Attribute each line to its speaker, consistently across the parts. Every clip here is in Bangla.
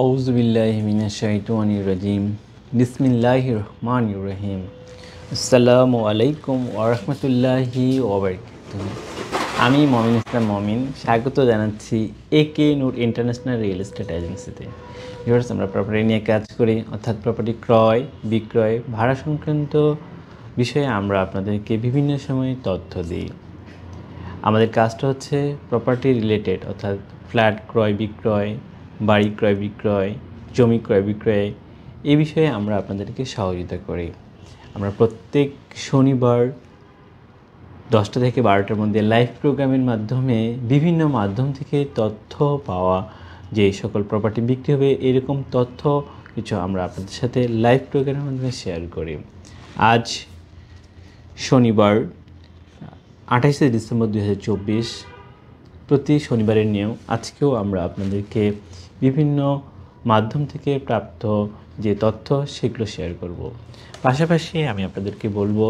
Speaker 1: আউযুবিল্লাহি মিনাশ শাইতানির রাজিম। বিসমিল্লাহির রহমানির রহিম। আসসালামু আলাইকুম ওয়া রাহমাতুল্লাহি ওয়া বারাকাতুহু। আমি মমিন ইসলাম মমিন স্বাগত জানাচ্ছি একে নূর ইন্টারন্যাশনাল রিয়েল এস্টেট এজেন্সিতে। ভিউয়ার্স, আমরা প্রপার্টি নিয়ে কাজ করি, অর্থাৎ প্রপার্টি ক্রয় বিক্রয় ভাড়া সংক্রান্ত বিষয়ে আমরা আপনাদেরকে বিভিন্ন সময়ে তথ্য দিই। আমাদের কাজটা হচ্ছে প্রপার্টি রিলেটেড, অর্থাৎ ফ্ল্যাট ক্রয় বিক্রয়, বাড়ি ক্রয় বিক্রয়, জমি ক্রয় বিক্রয়, এই বিষয়ে আমরা আপনাদেরকে সহযোগিতা করি। আমরা প্রত্যেক শনিবার 10টা থেকে 12টার মধ্যে লাইভ প্রোগ্রামের মাধ্যমে বিভিন্ন মাধ্যম থেকে তথ্য পাওয়া, যে সকল প্রপার্টি বিক্রি হবে এরকম তথ্য কিছু আমরা আপনাদের সাথে লাইভ প্রোগ্রামের মাধ্যমে শেয়ার করি। আজ শনিবার 28শে ডিসেম্বর 2024, প্রতি শনিবারের নিয়ম আজকেও আমরা আপনাদেরকে বিভিন্ন মাধ্যম থেকে প্রাপ্ত যে তথ্য সেগুলো শেয়ার করব। পাশাপাশি আমি আপনাদেরকে বলবো,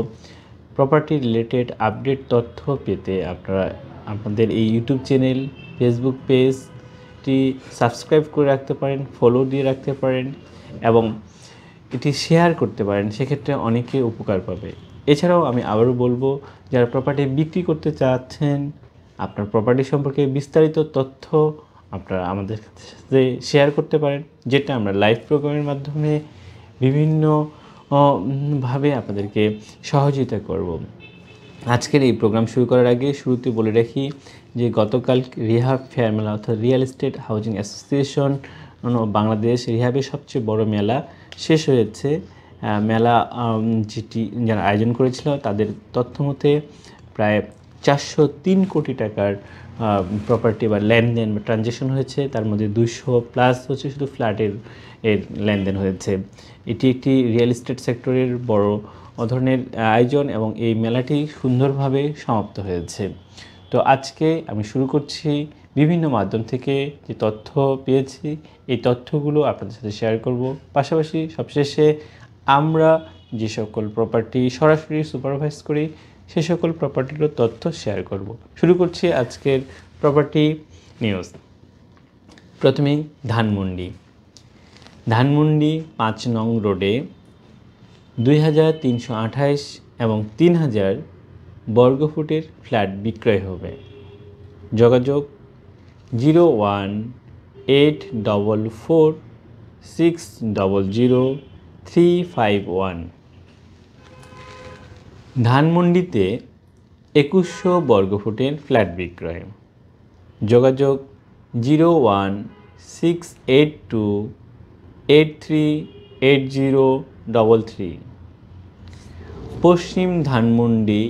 Speaker 1: প্রপার্টি রিলেটেড আপডেট তথ্য পেতে আপনারা আপনাদের এই ইউটিউব চ্যানেল, ফেসবুক পেজটি সাবস্ক্রাইব করে রাখতে পারেন, ফলো দিয়ে রাখতে পারেন এবং এটি শেয়ার করতে পারেন, সেক্ষেত্রে অনেকে উপকার পাবে। এছাড়াও আমি আবারও বলবো, যারা প্রপার্টি বিক্রি করতে চাচ্ছেন, আপনার প্রপার্টি সম্পর্কে বিস্তারিত তথ্য আপনারা আমাদের সাথে শেয়ার করতে পারেন, যেটা আমরা লাইভ প্রোগ্রামের মাধ্যমে বিভিন্ন ভাবে আপনাদেরকে সহযোগিতা করব। আজকের এই প্রোগ্রাম শুরু করার আগে শুরুতে বলে রাখি যে গতকাল রিহাব ফেয়ার মেলা, অর্থাৎ real estate housing association Bangladesh রিহাবের সবচেয়ে বড় মেলা শেষ হয়েছে। মেলা যেটি যারা আয়োজন করেছিল তাদের তথ্য মতে প্রায় 403 কোটি টাকার প্রপার্টি বা লেনদেন বা ট্রানজ্যাকশন হয়েছে। তার মধ্যে 200+ হচ্ছে শুধু ফ্ল্যাটের লেনদেন হয়েছে। এটি একটি রিয়েল এস্টেট সেক্টরের বড় ধরনের আয়োজন এবং এই মেলাটি সুন্দরভাবে সমাপ্ত হয়েছে। তো আজকে আমি শুরু করছি বিভিন্ন মাধ্যম থেকে যে তথ্য পেয়েছি এই তথ্যগুলো আপনাদের সাথে শেয়ার করব। পাশাপাশি সবশেষে আমরা যে সকল প্রপার্টি সরাসরি সুপারভাইজ করি সে সকল প্রপার্টিরও তথ্য শেয়ার করব। শুরু করছি আজকের প্রপার্টি নিউজ। প্রথমেই ধানমন্ডি 5 নং রোডে 2328 এবং 3000 বর্গফুটের ফ্ল্যাট বিক্রয় হবে। যোগাযোগ 01844600351। ধানমন্ডিতে 2100 বর্গফুটের ফ্ল্যাট বিক্রয়। যোগাযোগ 01682838033। পশ্চিম ধানমন্ডি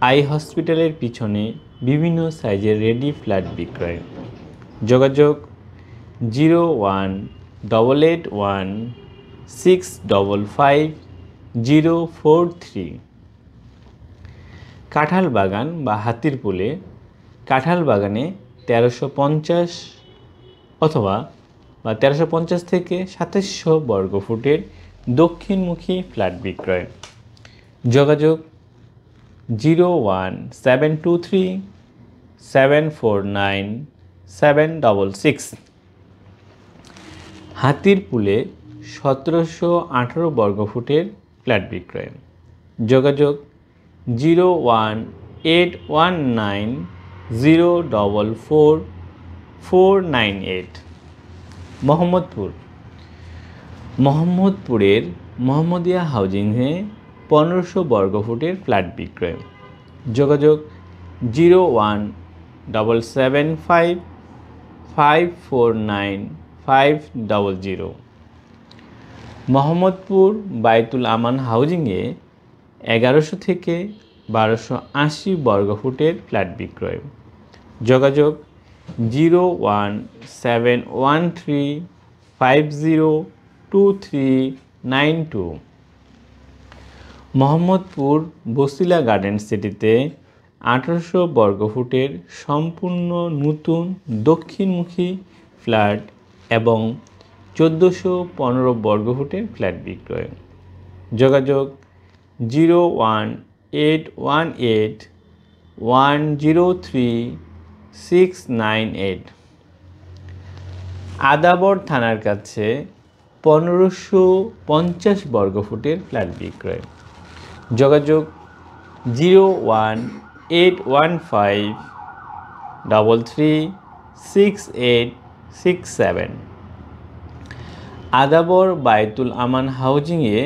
Speaker 1: আই হসপিটালের পিছনে বিভিন্ন সাইজের রেডি ফ্ল্যাট বিক্রয়। যোগাযোগ 01881655043। কাঁঠাল বাগান বা হাতির পুলে কাঁঠাল বাগানে 1350 অথবা 1350 থেকে 2700 বর্গফুটের দক্ষিণমুখী ফ্ল্যাট বিক্রয়। যোগাযোগ 01723749766। হাতির পুলে 1718 বর্গফুটের ফ্ল্যাট বিক্রয়। যোগাযোগ 01819044498। মোহাম্মদপুরের মোহাম্মদিয়া হাউজিংয়ে 1500 বর্গফুটের ফ্ল্যাট বিক্রয়। যোগাযোগ 01755495500। মোহাম্মদপুর বাইতুল আমান হাউজিংয়ে 1100 থেকে 1280 বর্গফুটের ফ্ল্যাট বিক্রয়। যোগাযোগ 01713502392। মোহাম্মদপুর বসিলা গার্ডেন সিটিতে 1800 বর্গফুটের সম্পূর্ণ নতুন দক্ষিণমুখী ফ্ল্যাট এবং 1415 বর্গফুটের ফ্ল্যাট বিক্রয়। যোগাযোগ 01818103698। আদাবর থানার কাছে 1550 বর্গফুটের ফ্ল্যাট বিক্রয়। যোগাযোগ 01815336867। আদাবর বায়তুল আমান হাউজিংয়ে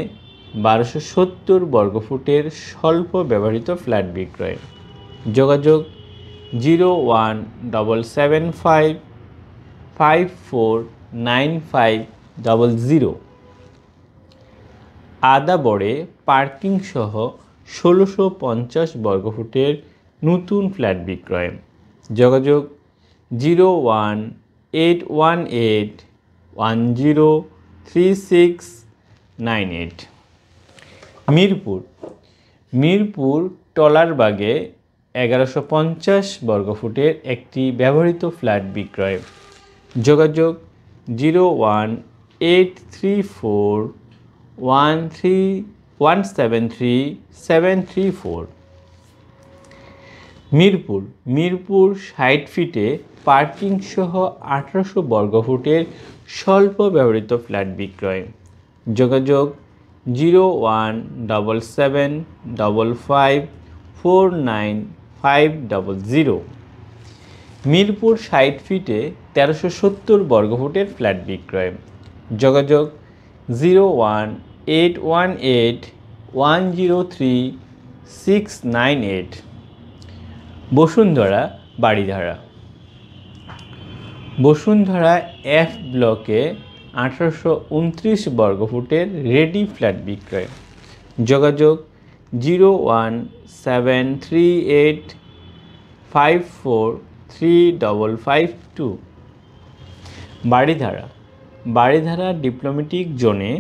Speaker 1: 1270 বর্গফুটের স্বল্প ব্যবহৃত ফ্ল্যাট বিক্রয়। যোগাযোগ 01555495000। আদাবরে পার্কিং সহ 1650 বর্গফুটের নতুন ফ্ল্যাট বিক্রয়। যোগাযোগ 01818103698। মিরপুর টলারবাগে 1150 বর্গফুটের একটি ব্যবহৃত ফ্ল্যাট বিক্রয়। যোগাযোগ 01834173734। মিরপুর 60 ফিটে পার্কিং সহ 1800 বর্গফুটের স্বল্প ব্যবহৃত ফ্ল্যাট বিক্রয়। যোগাযোগ 01755495000। মিরপুর 60 ফিটে 1370 বর্গফুটের ফ্ল্যাট বিক্রয়। যোগাযোগ 01818103698। বসুন্ধরা বাড়িধারা এফ ব্লকে 1829 বর্গফুটের রেডি ফ্ল্যাট বিক্রয়। যোগাযোগ 01738543552। বাড়িধারা ডিপ্লোম্যাটিক জোনে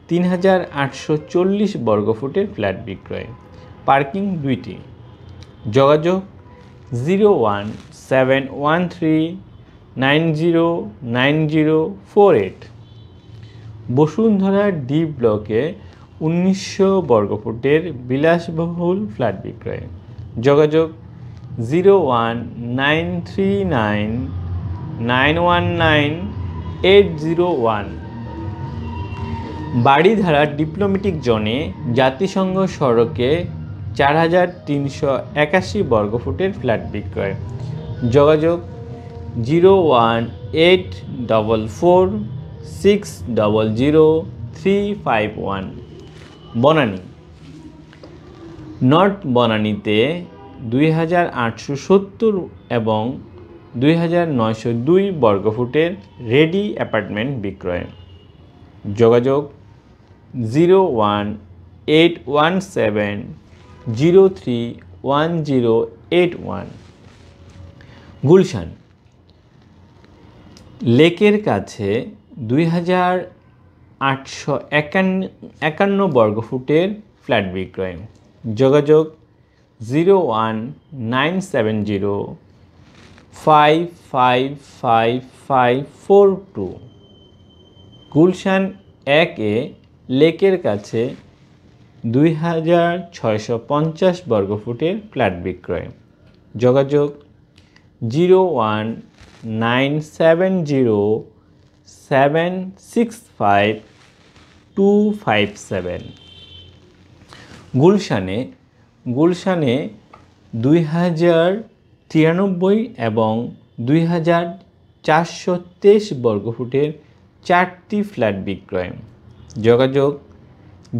Speaker 1: 3840 বর্গফুটের ফ্ল্যাট বিক্রয়। পার্কিং 2টি। যোগাযোগ 01713909048। বসুন্ধরা ডি ব্লকে 1900 বর্গফুটের বিলাসবহুল ফ্ল্যাট বিক্রয়। যোগাযোগ 01939919801। বাড়িধারা ডিপ্লোম্যাটিক জোনে জাতিসংঘ সড়কে 4381 বর্গফুটের ফ্ল্যাট বিক্রয়। যোগাযোগ 01844600351। নর্থ বনানীতে 2870 এবং 2902 বর্গফুটের রেডি অ্যাপার্টমেন্ট বিক্রয়। যোগাযোগ 01817031081। গুলশান লেকের কাছে 2851 বর্গফুটের ফ্ল্যাট বিক্রয়। যোগাযোগ 01970555542। গুলশান 1-এ লেকের কাছে 2650 বর্গফুটের ফ্ল্যাট বিক্রয়। যোগাযোগ 01970765257। গুলশানে 2093 এবং 2423 বর্গফুটের 4টি ফ্ল্যাট বিক্রয়। যোগাযোগ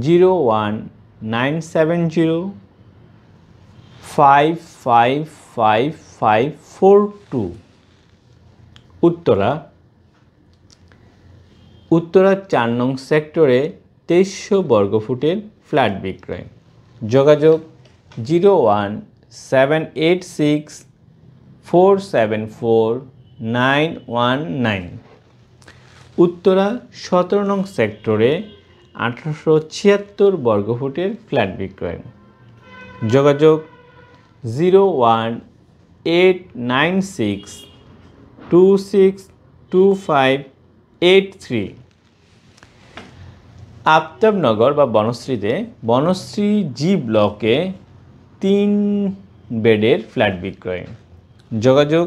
Speaker 1: 01970555542। উত্তরা 4 নং সেক্টরে 2300 বর্গফুটের ফ্ল্যাট বিক্রয়। যোগাযোগ 01784749119। উত্তরা 17 নং সেক্টরে 1876 বর্গফুটের ফ্ল্যাট বিক্রয়। যোগাযোগ 01896262583। আফতাবনগর বা বনশ্রীতে বনশ্রী জি ব্লকে 3 বেডের ফ্ল্যাট বিক্রয়। যোগাযোগ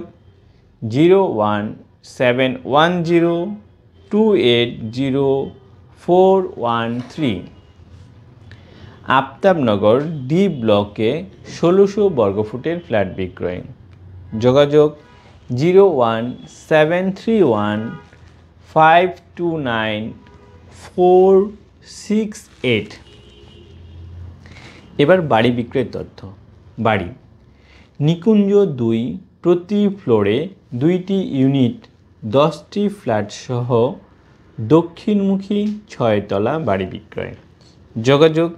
Speaker 1: 7102804113। আফতাবনগর ডি ব্লকে 1600 বর্গফুটের ফ্ল্যাট বিক্রয়। যোগাযোগ 01731529468। এবার বাড়ি বিক্রয়ের তথ্য। বাড়ি নিকুঞ্জ 2, প্রতি ফ্লোরে 2টি ইউনিট, 10টি ফ্ল্যাট সহ দক্ষিণমুখী 6 তলা বাড়ি বিক্রয়। যোগাযোগ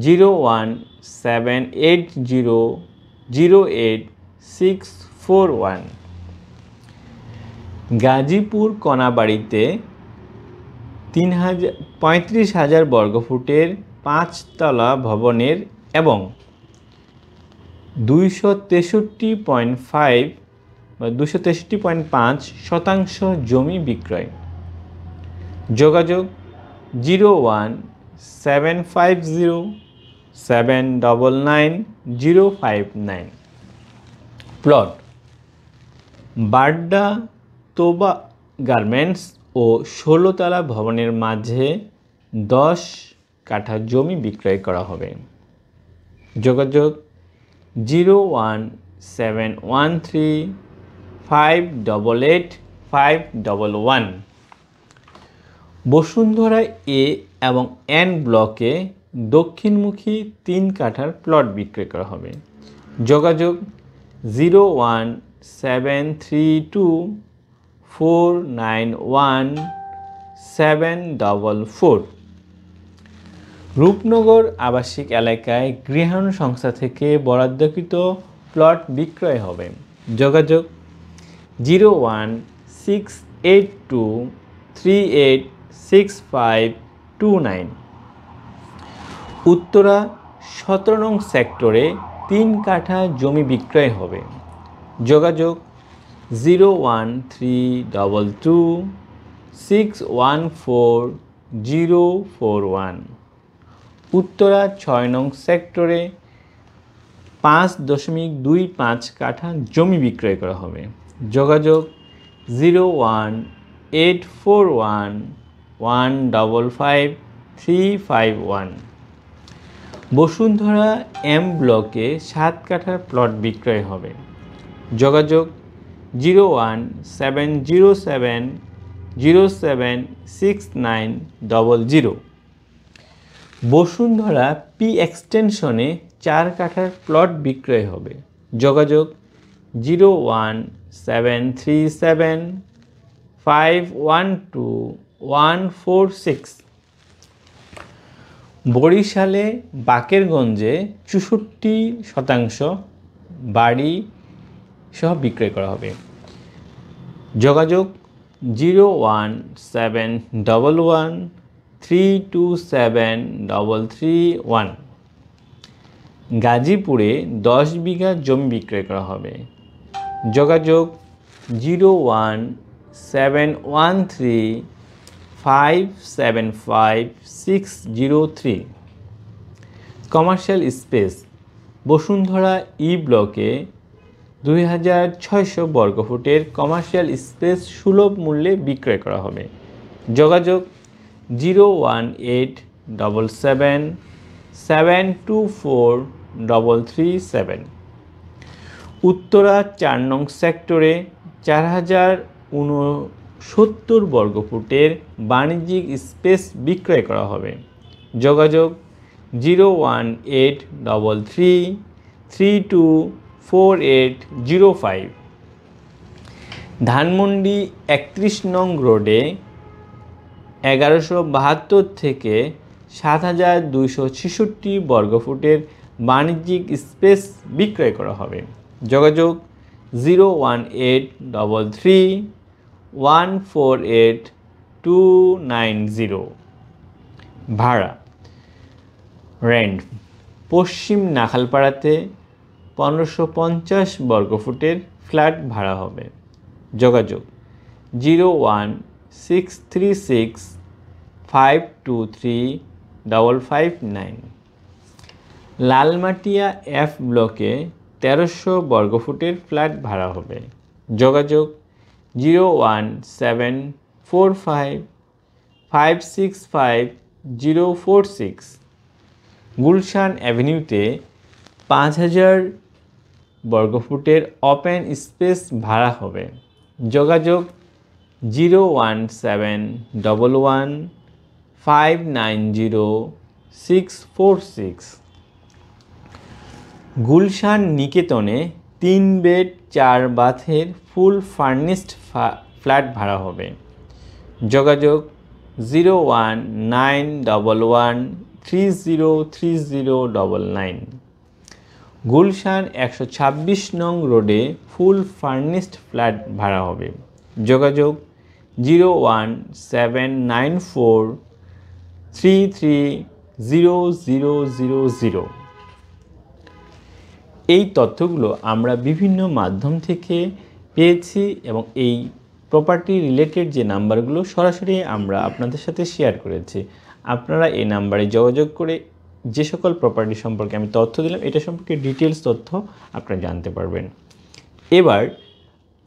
Speaker 1: 01780086441। গাজীপুর কোনাবাড়িতে 35,000 বর্গফুটের 5 তলা ভবনের এবং 263.5 শতাংশ জমি বিক্রয়। যোগাযোগ 01750799059। প্লট বাড্ডা তোবা গার্মেন্টস ও 16 তলা ভবনের মাঝে 10 কাঠা জমি বিক্রয় করা হবে। যোগাযোগ 01713588511। বসুন্ধরা এ এবং এন ব্লকে দক্ষিণমুখী 3 কাঠার প্লট বিক্রয় করা হবে। যোগাযোগ 01732491744। রূপনগর আবাসিক এলাকায় গৃহায়ণ সংস্থা থেকে বরাদ্দকৃত প্লট বিক্রয় হবে। যোগাযোগ 01682386529। উত্তরা 17 নং সেক্টরে 3 কাঠা জমি বিক্রয় হবে। যোগাযোগ 01322614041। উত্তরা 6 নং সেক্টরে 5.25 কাঠা জমি বিক্রয় করা হবে। যোগাযোগ 01841155351। বসুন্ধরা এম ব্লকে 7 কাঠার প্লট বিক্রয় হবে। যোগাযোগ 01707076900। বসুন্ধরা পি এক্সটেনশনে 4 কাঠার প্লট বিক্রয় হবে। যোগাযোগ 01737512146। বরিশালে বাকেরগঞ্জে 64% বাড়ি সহ বিক্রয় করা হবে। যোগাযোগ 01711327331। গাজীপুরে 10 বিঘা জমি বিক্রয় করা হবে। যোগাযোগ 01713575603। কমার্শিয়াল স্পেস বসুন্ধরা ই ব্লকে 2600 বর্গফুটের কমার্শিয়াল স্পেস সুলভ মূল্যে বিক্রয় করা হবে। যোগাযোগ 01877243337। উত্তরা 4 নং সেক্টরে 4069 বর্গফুটের বাণিজ্যিক স্পেস বিক্রয় করা হবে। যোগাযোগ 01833324805। ধানমন্ডি 31 নং রোডে 1172 থেকে 7266 বর্গফুটের বাণিজ্যিক স্পেস বিক্রয় করা হবে। যোগাযোগ 01833148290। ভাড়া রেন্ট পশ্চিম নাখালপাড়াতে 1550 বর্গফুটের ফ্ল্যাট ভাড়া হবে। যোগাযোগ 01636523559। লালমাটিয়া এফ ব্লকে 1300 বর্গফুটের ফ্ল্যাট ভাড়া হবে। যোগাযোগ 01745565046। গুলশান অ্যাভিনিউতে 5000 বর্গফুটের ওপেন স্পেস ভাড়া হবে। যোগাযোগ 01711590646। গুলশান নিকেতনে 3 বেড 4 বাথের ফুল ফার্নিশড ফ্ল্যাট ভাড়া হবে। যোগাযোগ 01911303099। গুলশান 126 নং রোডে ফুল ফার্নিশড ফ্ল্যাট ভাড়া হবে। যোগাযোগ 01794330000। এই তথ্যগুলো আমরা বিভিন্ন মাধ্যম থেকে পেয়েছি এবং এই প্রপার্টি রিলেটেড যে নাম্বারগুলো সরাসরি আমরা আপনাদের সাথে শেয়ার করেছি। আপনারা এই নাম্বারে যোগাযোগ করে যে সকল প্রপার্টি সম্পর্কে আমি তথ্য দিলাম এটা সম্পর্কে ডিটেলস তথ্য আপনারা জানতে পারবেন। এবার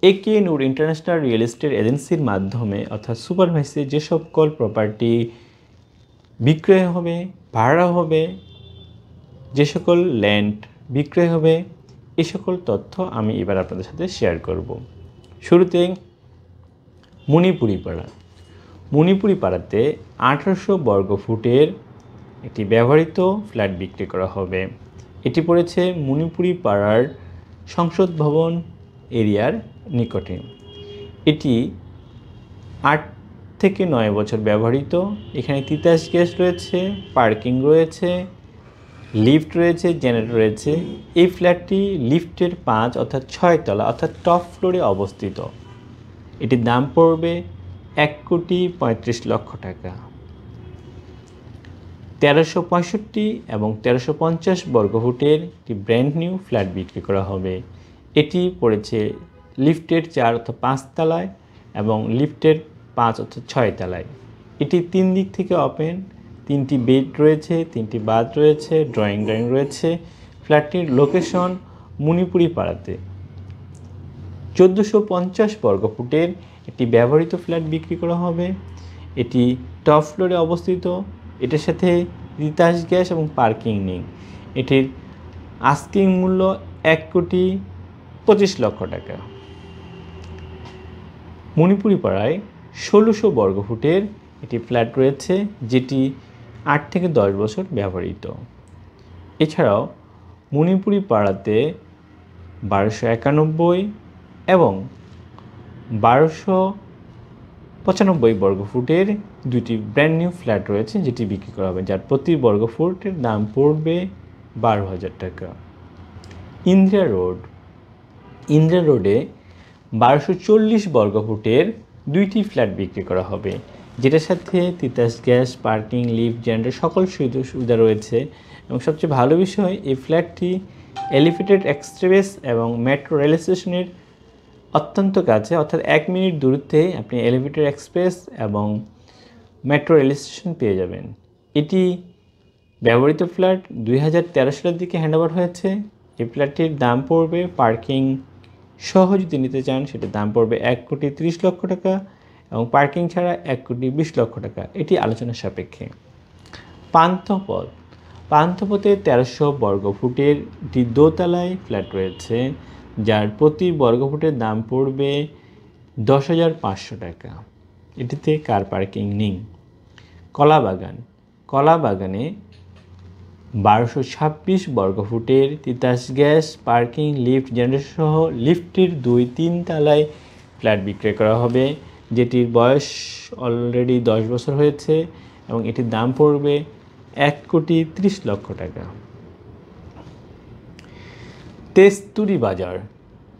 Speaker 1: একে নূর ইন্টারন্যাশনাল রিয়েল এস্টেট এজেন্সির মাধ্যমে অর্থাৎ সুপারভাইসে যে সকল প্রপার্টি বিক্রয় হবে, ভাড়া হবে, যে সকল ল্যান্ড বিক্রয় হবে, এই সকল তথ্য আমি এবার আপনাদের সাথে শেয়ার করব। শুরুতে মণিপুরি পাড়া। মণিপুরি পাড়াতে 1800 বর্গফুটের একটি ব্যবহৃত ফ্ল্যাট বিক্রি করা হবে। এটি পড়েছে মণিপুরি পাড়ার সংসদ ভবন এরিয়ার নিকটে। এটি 8 থেকে 9 বছর ব্যবহৃত। এখানে তিতাস গ্যাস রয়েছে, পার্কিং রয়েছে, লিফট রয়েছে, জেনারেটর রয়েছে। এই ফ্ল্যাটটি লিফটের 5 অর্থাৎ 6 তলা অর্থাৎ টপ ফ্লোরে অবস্থিত। এটির দাম পড়বে 1,35,00,000 টাকা। 1365 এবং 1350 বর্গফুটের একটি ব্র্যান্ড নিউ ফ্ল্যাট বিক্রি করা হবে। এটি পড়েছে লিফটের 4 অর্থাৎ 5 তলায় এবং লিফটের 5 অর্থাৎ 6 তলায়। এটি 3 দিক থেকে ওপেন, 3টি বেড রয়েছে, 3টি বাথ রয়েছে, ড্রয়িং রয়েছে। ফ্ল্যাটটির লোকেশন মণিপুরি পাড়াতে। 1450 বর্গফুটের একটি ব্যবহৃত ফ্ল্যাট বিক্রি করা হবে। এটি টপ ফ্লোরে অবস্থিত। এটার সাথে তিতাস গ্যাস এবং পার্কিং নেই। এটির আস্কিং মূল্য 1,25,00,000 টাকা। মণিপুরি পাড়ায় 1600 বর্গফুটের একটি ফ্ল্যাট রয়েছে যেটি 8 থেকে 10 বছর ব্যবহৃত। এছাড়াও মণিপুরি পাড়াতে 1291 এবং 1295 বর্গফুটের দুটি ব্র্যান্ড নিউ ফ্ল্যাট রয়েছে যেটি বিক্রি করা হবে, যার প্রতি বর্গফুটের দাম পড়বে 12,000 টাকা। ইন্দিরা রোড। ইন্দিরা রোডে 1240 বর্গফুটের 2টি ফ্ল্যাট বিক্রি করা হবে, যেটার সাথে Titas gas, parking, lift, generator সকল সুবিধা রয়েছে। এবং সবচেয়ে ভালো বিষয়, এই ফ্ল্যাটটি এলিভেটেড এক্সপ্রেস এবং মেট্রো রেল স্টেশনের অত্যন্ত কাছে, অর্থাৎ 1 মিনিট দূরত্বে আপনি এলিভেটেড এক্সপ্রেস এবং মেট্রো রেল স্টেশন পেয়ে যাবেন। এটি ব্যবহৃত ফ্ল্যাট 2013 সালের দিকে হ্যান্ডওভার হয়েছে। এই ফ্ল্যাটটির দাম পড়বে, পার্কিং সহ যদি নিতে চান সেটার দাম পড়বে 1,30,00,000 টাকা এবং পার্কিং ছাড়া 1,20,00,000 টাকা। এটি আলোচনার সাপেক্ষে। পান্থপথ। পান্থপথে 1300 বর্গফুটের একটি দোতলায় ফ্ল্যাট রয়েছে, যার প্রতি বর্গফুটের দাম পড়বে 10,500 টাকা। এটিতে কার পার্কিং নেই। কলাবাগান। কলাবাগানে 1226 বর্গফুটের Titas gas, parking, lift, generator সহ লিফটের 2-3 তলায় ফ্ল্যাট বিক্রয় করা হবে, যেটির বয়স অলরেডি 10 বছর হয়েছে এবং এটির দাম পড়বে 1,30,00,000 টাকা। তেস্তুরি বাজার।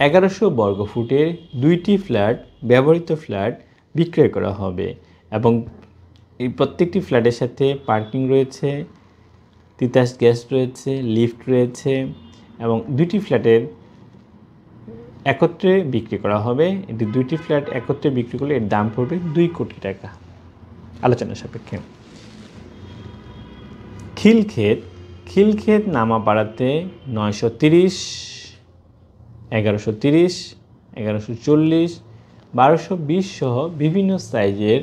Speaker 1: 1100 বর্গফুটের 2টি ফ্ল্যাট, ব্যবহৃত ফ্ল্যাট বিক্রয় করা হবে এবং এই প্রত্যেকটি ফ্ল্যাটের সাথে পার্কিং রয়েছে, তিতাস গ্যাস রয়েছে, লিফট রয়েছে এবং 2টি ফ্ল্যাটের একত্রে বিক্রি করা হবে। এটি 2টি ফ্ল্যাট একত্রে বিক্রি করলে এর দাম পড়বে 2 কোটি টাকা আলোচনার সাপেক্ষে। খিলক্ষেত। খিলক্ষেত নামাপাড়াতে 930, 1130, 1140, 1220 সহ বিভিন্ন সাইজের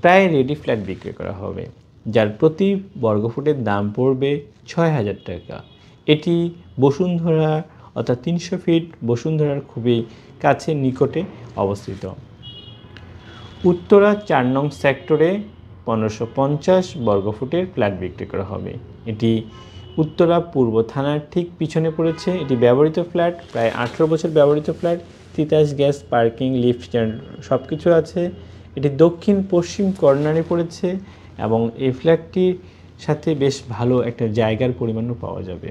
Speaker 1: প্রায় রেডি ফ্ল্যাট বিক্রি করা হবে, যার প্রতি বর্গফুটের দাম পড়বে 6000 টাকা। এটি বসুন্ধরা অর্থাৎ 300 ফিট বসুন্ধরার খুবই কাছে নিকটে অবস্থিত। উত্তরা 4 নং সেক্টরে 1550 বর্গফুটের ফ্ল্যাট বিক্রি করা হবে। এটি উত্তরা পূর্ব থানার ঠিক পিছনে পড়েছে। এটি ব্যবহৃত ফ্ল্যাট, প্রায় 18 বছর ব্যবহৃত flat, Titas gas, parking, lift stand সব কিছু আছে। এটি দক্ষিণ পশ্চিম কর্নারে পড়েছে এবং এই ফ্ল্যাটটির সাথে বেশ ভালো একটা জায়গার পরিমাণও পাওয়া যাবে।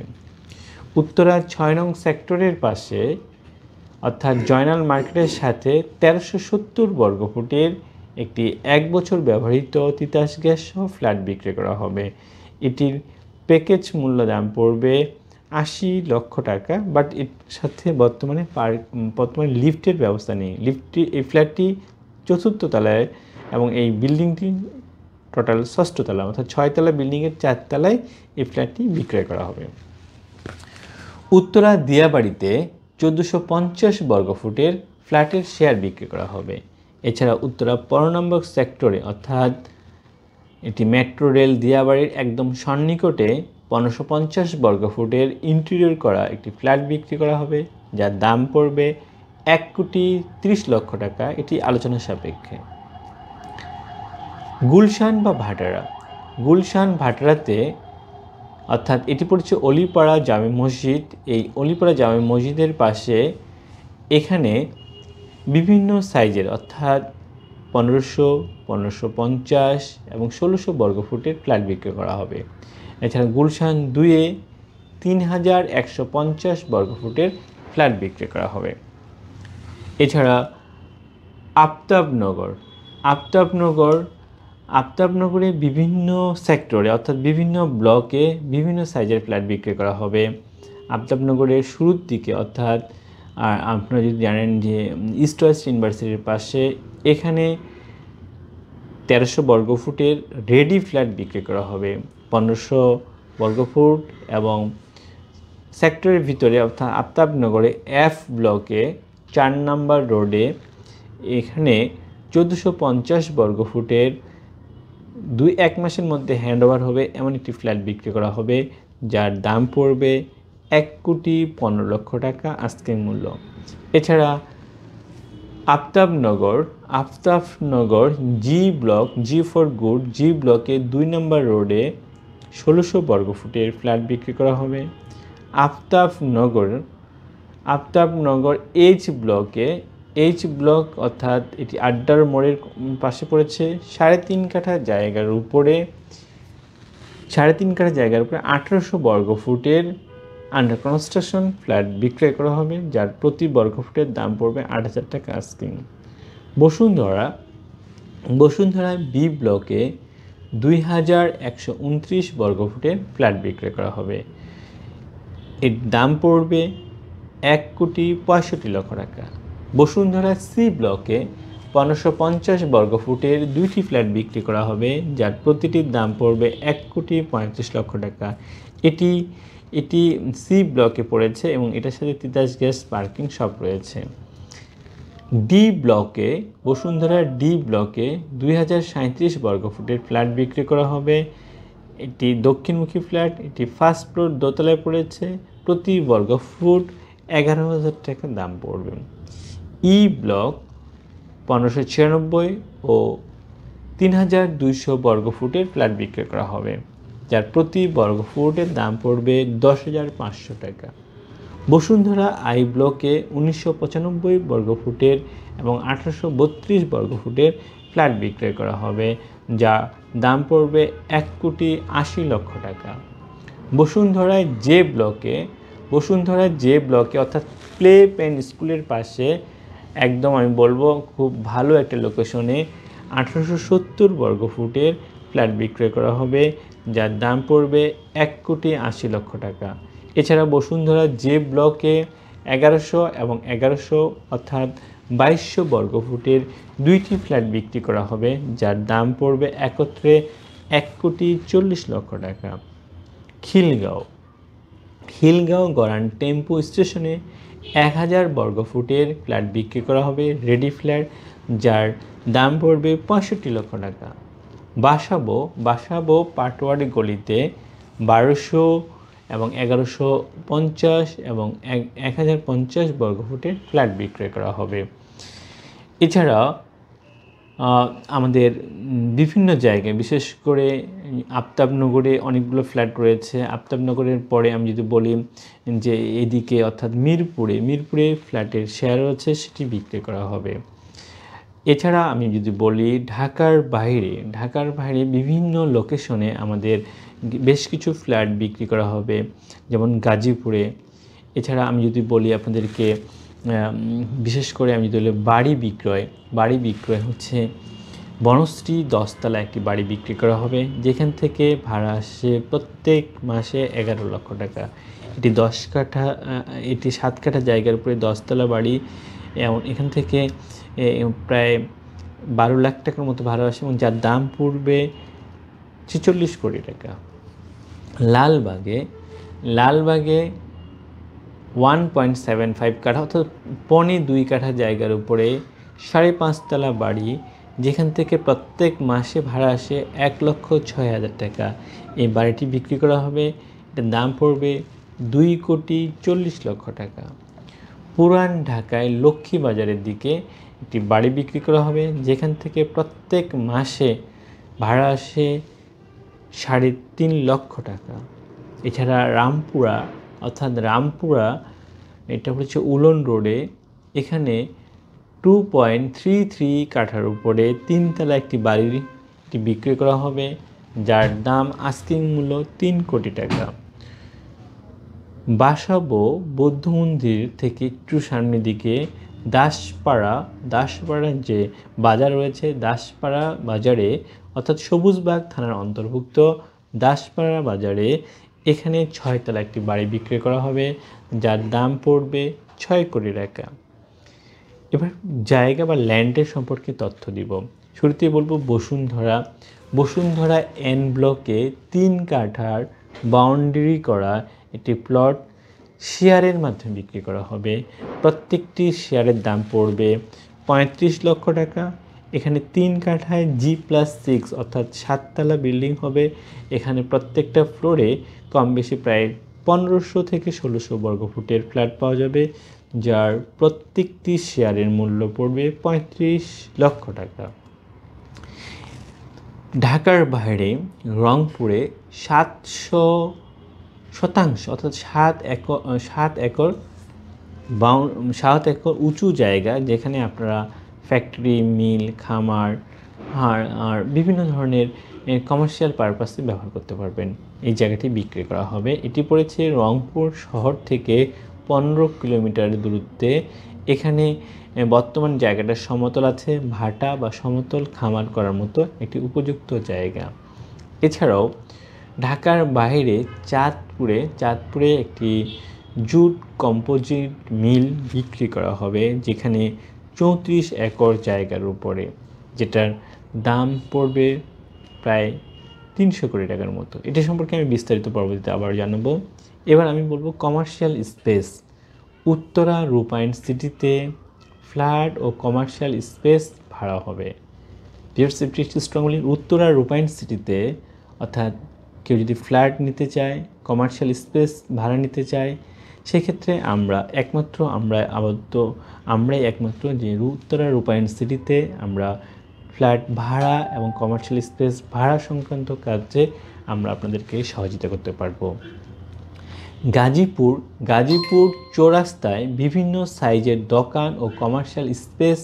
Speaker 1: উত্তরা 6 নং সেক্টরের পাশে অর্থাৎ জয়নাল মার্কেটের সাথে 1370 বর্গফুটের একটি 1 বছর ব্যবহৃত তিতাস গ্যাস সহ ফ্ল্যাট বিক্রি করা হবে। এটির প্যাকেজ মূল্য দাম পড়বে 80 লক্ষ টাকা, বাট এর সাথে বর্তমানে লিফটের ব্যবস্থা নেই। এই ফ্ল্যাটটি 4র্থ তলায় এবং এই বিল্ডিংটি টোটাল 6ষ্ঠ তলা, অর্থাৎ 6 তলা বিল্ডিংয়ের 4 তলায় এই ফ্ল্যাটটি বিক্রয় করা হবে। উত্তরা দিয়াবাড়িতে 1450 বর্গফুটের ফ্ল্যাটের শেয়ার বিক্রি করা হবে। এছাড়া উত্তরা 15 নম্বর সেক্টরে অর্থাৎ এটি মেট্রো রেল দিয়াবাড়ির একদম সন্নিকটে 1550 বর্গফুটের ইন্টেরিয়র করা একটি ফ্ল্যাট বিক্রি করা হবে, যার দাম পড়বে 1,30,00,000 টাকা। এটি আলোচনা সাপেক্ষে। গুলশান বা ভাটারা, গুলশান ভাটারাতে অর্থাৎ এটি পড়ছে অলিপাড়া জামে মসজিদ। এই অলিপাড়া জামে মসজিদের পাশে এখানে বিভিন্ন সাইজের অর্থাৎ 1500, 1550 এবং 1600 বর্গফুটের ফ্ল্যাট বিক্রি করা হবে। এছাড়া গুলশান 2-এ 3150 বর্গফুটের ফ্ল্যাট বিক্রি করা হবে। এছাড়া আফতাবনগরে বিভিন্ন সেক্টরে অর্থাৎ বিভিন্ন ব্লকে বিভিন্ন সাইজের ফ্ল্যাট বিক্রি করা হবে। আফতাবনগরের শুরুর দিকে অর্থাৎ আপনারা যদি জানেন যে ইস্ট ওয়েস্ট ইউনিভার্সিটির পাশে এখানে 1300 বর্গফুটের রেডি ফ্ল্যাট বিক্রি করা হবে। 1500 বর্গফুট এবং সেক্টরের ভিতরে অর্থাৎ আফতাবনগরে এফ ব্লকে 4 নম্বর রোডে এখানে 1450 বর্গফুটের 2-1 মাসের মধ্যে হ্যান্ডওভার হবে এমন একটি ফ্ল্যাট বিক্রি করা হবে, যার দাম পড়বে 1,15,00,000 টাকা আস্কিং মূল্য। এছাড়া Aftabnagar G block, G for good, G ব্লকে 2 নম্বর রোডে 1600 বর্গফুটের ফ্ল্যাট বিক্রি করা হবে। আফতাবনগর এইচ ব্লক অর্থাৎ এটি আড্ডার মোড়ের পাশে পড়েছে। 3.5 কাঠা জায়গার উপরে 1800 বর্গফুটের আন্ডার কনস্ট্রাকশন ফ্ল্যাট বিক্রয় করা হবে, যার প্রতি বর্গফুটের দাম পড়বে 8,000 টাকা আস্কিং। বসুন্ধরা বি ব্লকে 2129 বর্গফুটের ফ্ল্যাট বিক্রয় করা হবে। এর দাম পড়বে 1,65,00,000 টাকা। বসুন্ধরা সি ব্লকে 1550 বর্গফুটের 2টি ফ্ল্যাট বিক্রি করা হবে, যার প্রতিটির দাম পড়বে 1,35,00,000 টাকা। এটি সি ব্লকে পড়েছে এবং এটার সাথে তিতাস গ্যাস, পার্কিং সব রয়েছে। বসুন্ধরা ডি ব্লকে 2037 বর্গফুটের ফ্ল্যাট বিক্রি করা হবে। এটি দক্ষিণমুখী ফ্ল্যাট, এটি ফার্স্ট ফ্লোর দোতলায় পড়েছে। প্রতি বর্গফুট 11,000 টাকা দাম পড়বে। ই ব্লক 1596 ও 3200 বর্গফুটের ফ্ল্যাট বিক্রি করা হবে, যার প্রতি বর্গফুটের দাম পড়বে 10,500 টাকা। বসুন্ধরা আই ব্লকে 1995 বর্গফুটের এবং 1832 বর্গফুটের ফ্ল্যাট বিক্রয় করা হবে, যা দাম পড়বে 1,80,00,000 টাকা। বসুন্ধরা জে ব্লকে অর্থাৎ প্লে পেন স্কুলের পাশে একদম আমি বলবো খুব ভালো একটা লোকেশনে 1870 বর্গফুটের ফ্ল্যাট বিক্রয় করা হবে, যার দাম পড়বে 1,80,00,000 টাকা। এছাড়া বসুন্ধরা জে ব্লকে 1100 এবং 1100 অর্থাৎ 2200 বর্গফুটের 2টি ফ্ল্যাট বিক্রি করা হবে, যার দাম পড়বে একত্রে 1,40,00,000 টাকা। খিলগাঁও গড়ান টেম্পো স্টেশনে 1000 বর্গফুটের ফ্ল্যাট বিক্রি করা হবে, রেডি ফ্ল্যাট, যার দাম পড়বে 65 লক্ষ টাকা। বাসাবো পাটোয়ারি গলিতে 1200 এবং 1150 এবং 1050 বর্গফুটের ফ্ল্যাট বিক্রয় করা হবে। এছাড়া আমাদের বিভিন্ন জায়গায়, বিশেষ করে আফতাবনগরে অনেকগুলো ফ্ল্যাট রয়েছে। আফতাবনগরের পরে আমি যদি বলি যে এদিকে অর্থাৎ মিরপুরে ফ্ল্যাটের শেয়ার রয়েছে, সেটি বিক্রি করা হবে। এছাড়া আমি যদি বলি ঢাকার বাইরে বিভিন্ন লোকেশনে আমাদের বেশ কিছু ফ্ল্যাট বিক্রি করা হবে, যেমন গাজীপুরে। এছাড়া আমি যদি বলি আপনাদেরকে বিশেষ করে আমি যদি বলি বাড়ি বিক্রয় হচ্ছে বনশ্রী 10 তলা একটি বাড়ি বিক্রি করা হবে, যেখান থেকে ভাড়া আসে প্রত্যেক মাসে 11 লক্ষ টাকা। এটি 7 কাঠা জায়গার উপরে 10 তলা বাড়ি, এবং এখান থেকে প্রায় 12 লাখ টাকার মতো ভাড়া আসে, এবং যার দাম পড়বে 46 কোটি টাকা। লালবাগে 1.75 কাঠা অর্থাৎ 2.25 কাঠা জায়গার উপরে 5.5 তলা বাড়ি, যেখান থেকে প্রত্যেক মাসে ভাড়া আসে 1,06,000 টাকা। এই বাড়িটি বিক্রি করা হবে, এটার দাম পড়বে 2,40,00,000 টাকা। পুরান ঢাকায় লক্ষ্মীবাজারের দিকে একটি বাড়ি বিক্রি করা হবে, যেখান থেকে প্রত্যেক মাসে ভাড়া আসে 3.5 লক্ষ টাকা। এছাড়া রামপুরা এটা হচ্ছে উলন রোডে, এখানে 2.33 কাঠার উপরে 3 তলা একটি বাড়িটি বিক্রি করা হবে, যার দাম আস্কিং মূল্য 3 কোটি টাকা। বাসাবো বৌদ্ধ মন্দির থেকে একটু সামনের দিকে দাসপাড়া যে বাজার রয়েছে, দাসপাড়া বাজারে অর্থাৎ সবুজবাগ থানার অন্তর্ভুক্ত দাসপাড়া বাজারে এখানে 6 তলা একটি বাড়ি বিক্রি করা হবে, যার দাম পড়বে 6 কোটি টাকা। এবার জায়গা বা ল্যান্ডের সম্পর্কে তথ্য দিব। শুরুতে বলবো বসুন্ধরা এন ব্লকে 3 কাঠার বাউন্ডারি করা একটি প্লট শেয়ারের মাধ্যমে বিক্রি করা হবে। প্রত্যেকটি শেয়ারের দাম পড়বে 35 লক্ষ টাকা। এখানে 3 কাঠায় G+6 অর্থাৎ 7 তলা বিল্ডিং হবে। এখানে প্রত্যেকটা ফ্লোরে কম বেশি প্রায় 1500 থেকে 1600 বর্গফুটের ফ্ল্যাট পাওয়া যাবে, যার প্রত্যেকটি শেয়ারের মূল্য পড়বে 35 লক্ষ টাকা। ঢাকার বাইরে রংপুরে 700% অর্থাৎ 7 একর উঁচু জায়গা, যেখানে আপনারা ফ্যাক্টরি, মিল, খামার আর বিভিন্ন ধরনের কমার্শিয়াল পারপাসে ব্যবহার করতে পারবেন। এই জায়গাটি বিক্রি করা হবে। এটি পড়েছে রংপুর শহর থেকে 15 কিলোমিটার দূরত্বে। এখানে বর্তমান জায়গাটা সমতল আছে, ভাটা বা সমতল খামার করার মতো একটি উপযুক্ত জায়গা। এছাড়াও ঢাকার বাইরে চাঁদপুরে একটি জুট কম্পোজিট মিল বিক্রি করা হবে, যেখানে 34 একর জায়গার উপরে, যেটার দাম পড়বে প্রায় 300 কোটি টাকার মতো। এটা সম্পর্কে আমি বিস্তারিত পরবর্তীতে আবার জানাবো। এবার আমি বলবো কমার্শিয়াল স্পেস। উত্তরা রূপায়ণ সিটিতে ফ্ল্যাট ও কমার্শিয়াল স্পেস ভাড়া হবে। স্ট্রংলি উত্তরা রূপায়ণ সিটিতে, অর্থাৎ কেউ যদি ফ্ল্যাট নিতে চায়, কমার্শিয়াল স্পেস ভাড়া নিতে চায়, সেক্ষেত্রে আমরাই একমাত্র যে উত্তরা রূপায়ণ সিটিতে আমরা ফ্ল্যাট ভাড়া এবং কমার্শিয়াল স্পেস ভাড়া সংক্রান্ত কাজে আমরা আপনাদেরকে সহযোগিতা করতে পারবো। গাজীপুর চৌরাস্তায় বিভিন্ন সাইজের দোকান ও কমার্শিয়াল স্পেস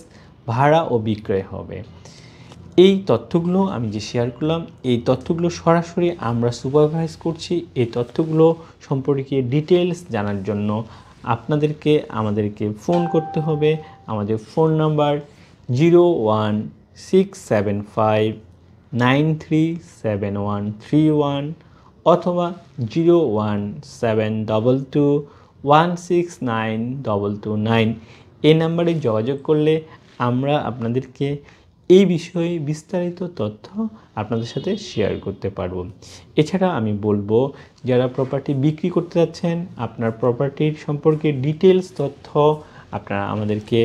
Speaker 1: ভাড়া ও বিক্রয় হবে। এই তথ্যগুলো আমি যে শেয়ার করলাম, এই তথ্যগুলো সরাসরি আমরা সুপারভাইজ করছি। এই তথ্যগুলো সম্পর্কে ডিটেলস জানার জন্য আমাদেরকে ফোন করতে হবে। আমাদের ফোন নাম্বার 01675937131 অথবা 01722169229। এই নাম্বারে যোগাযোগ করলে আমরা আপনাদেরকে এই বিষয়ে বিস্তারিত তথ্য আপনাদের সাথে শেয়ার করতে পারবো। এছাড়া আমি বলবো, যারা প্রপার্টি বিক্রি করতে যাচ্ছেন, আপনার প্রপার্টির সম্পর্কে ডিটেলস তথ্য আপনারা আমাদেরকে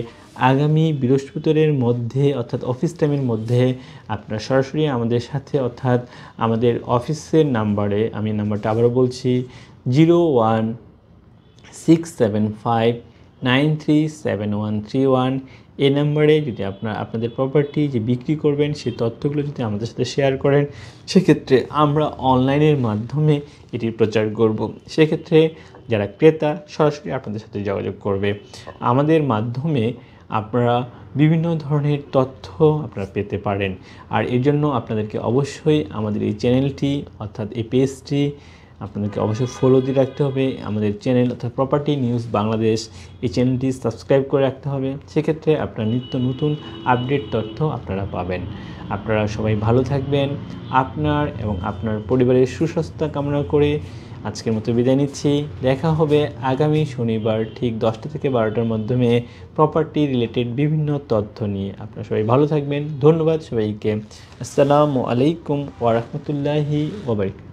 Speaker 1: আগামী বৃহস্পতিবারের মধ্যে অর্থাৎ অফিস টাইমের মধ্যে আপনারা সরাসরি আমাদের সাথে অর্থাৎ আমাদের অফিসের নাম্বারে, আমি নাম্বারটা আবারও বলছি, 0167593731 এই নাম্বারে যদি আপনাদের প্রপার্টি যে বিক্রি করবেন সেই তথ্যগুলো যদি আমাদের সাথে শেয়ার করেন, সেক্ষেত্রে আমরা অনলাইনের মাধ্যমে এটির প্রচার করব। সেক্ষেত্রে যারা ক্রেতা সরাসরি আপনাদের সাথে যোগাযোগ করবে। আমাদের মাধ্যমে আপনারা বিভিন্ন ধরনের তথ্য আপনারা পেতে পারেন। আর এর জন্য আপনাদেরকে অবশ্যই আমাদের এই চ্যানেলটি অর্থাৎ এই পেজটি আপনাদেরকে অবশ্যই ফলো দিয়ে রাখতে হবে। আমাদের চ্যানেল অর্থাৎ প্রপার্টি নিউজ বাংলাদেশ, এই চ্যানেলটি সাবস্ক্রাইব করে রাখতে হবে। সেক্ষেত্রে আপনারা নিত্য নতুন আপডেট তথ্য আপনারা পাবেন। আপনারা সবাই ভালো থাকবেন। আপনার এবং আপনার পরিবারের সুস্বাস্থ্য কামনা করে আজকের মতো বিদায় নিচ্ছি। দেখা হবে আগামী শনিবার ঠিক 10টা থেকে 12টার মাধ্যমে প্রপার্টি রিলেটেড বিভিন্ন তথ্য নিয়ে। আপনারা সবাই ভালো থাকবেন। ধন্যবাদ সবাইকে। আসসালামু আলাইকুম ওয়া রাহমাতুল্লাহি ওয়া বারাকাতুহু।